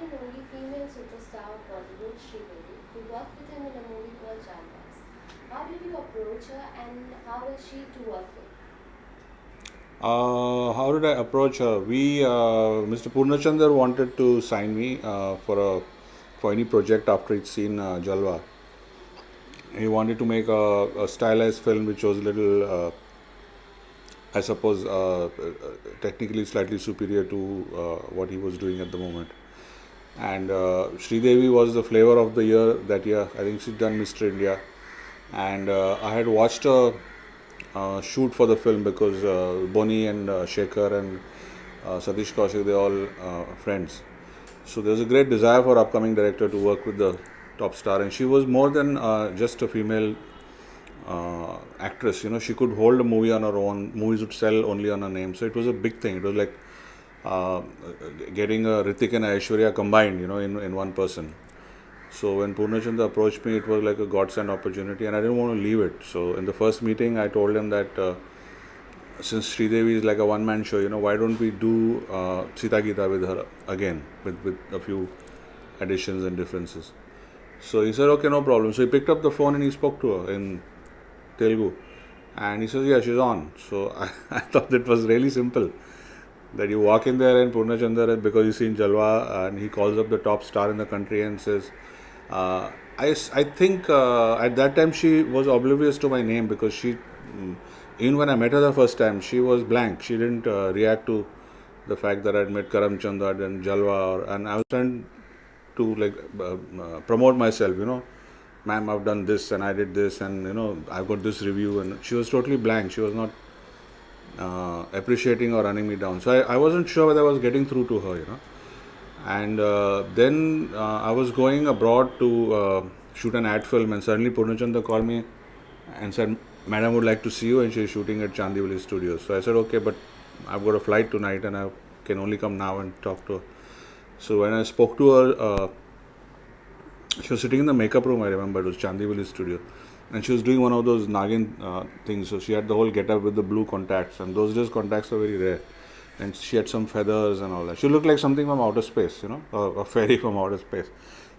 and only female superstar of Bollywood, Sridevi. You worked with him in a movie called Jalwa. How did you approach her and how was she to work with? How did I approach her? Mr. Purnachandra wanted to sign me for any project after he'd seen Jalwa. He wanted to make a stylized film which was a little, I suppose, technically slightly superior to what he was doing at the moment. And Sridevi was the flavor of the year that year. I think she'd done Mr. India. And I had watched her shoot for the film because Boney and Shekhar and Satish, Kaushik, they're all friends. So there was a great desire for upcoming director to work with the top star, and she was more than just a female actress. You know, she could hold a movie on her own. Movies would sell only on her name, so it was a big thing. It was like getting a Hrithik and Aishwarya combined, you know, in one person. So when Purnachandra approached me, it was like a godsend opportunity, and I didn't want to leave it. So in the first meeting, I told him that since Sridevi is like a one-man show, you know, why don't we do Sita-Geeta with her again, with a few additions and differences. So he said, okay, no problem. So he picked up the phone and he spoke to her in Telugu. And he says, yeah, she's on. So I thought it was really simple. That you walk in there and Purnachandra, because you've seen Jalwa, and he calls up the top star in the country and says, I think at that time she was oblivious to my name because even when I met her the first time, she was blank. She didn't react to the fact that I'd met Karamchand and Jalwa, and I was trying to promote myself, you know. Ma'am, I've done this and I did this, and you know, I've got this review, and she was totally blank. She was not appreciating or running me down. So I wasn't sure whether I was getting through to her, you know. And then I was going abroad to shoot an ad film, and suddenly Purnachandra called me and said, Madam would like to see you, and she's shooting at Chandivali Studios. So I said, okay, but I've got a flight tonight and I can only come now and talk to her. So when I spoke to her, she was sitting in the makeup room, I remember. It was Chandivali Studio. And she was doing one of those naagin things. So she had the whole get-up with the blue contacts. And those days contacts were very rare. And she had some feathers and all that. She looked like something from outer space, you know, a fairy from outer space.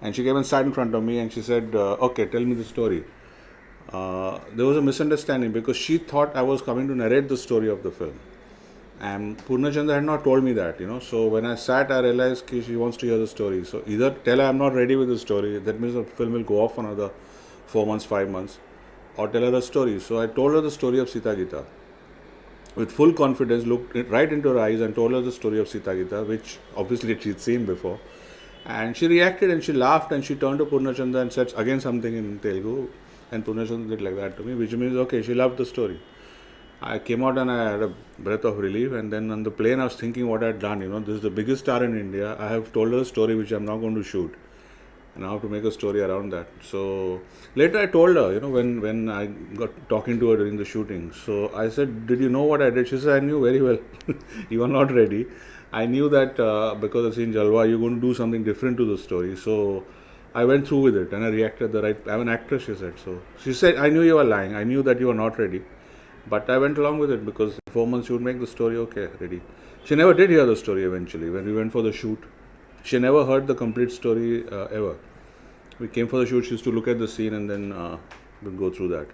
And she came and sat in front of me and she said, okay, tell me the story. There was a misunderstanding because she thought I was coming to narrate the story of the film. And Purnachandra had not told me that, you know. So when I sat, I realized she wants to hear the story. So either tell her I'm not ready with the story, that means the film will go off for another 4 months, 5 months, or tell her a story. So I told her the story of Sita-Geeta. With full confidence, looked right into her eyes and told her the story of Sita-Geeta, which obviously she'd seen before. And she reacted and she laughed and she turned to Purnachandra and said again something in Telugu. And Purnachandra did like that to me, which means, okay, she loved the story. I came out and I had a breath of relief, and then on the plane I was thinking what I had done. You know, this is the biggest star in India. I have told her a story which I'm now going to shoot, and I have to make a story around that. So later I told her, you know, when I got talking to her during the shooting. So I said, did you know what I did? She said, I knew very well. You are not ready. I knew that because I've seen Jalwa, you're going to do something different to the story. So I went through with it and I reacted the right. I'm an actress, she said. So she said, I knew you were lying. I knew that you were not ready. But I went along with it because in 4 months she would make the story okay, ready. She never did hear the story eventually. When we went for the shoot, she never heard the complete story ever. We came for the shoot, she used to look at the scene and then we'd go through that.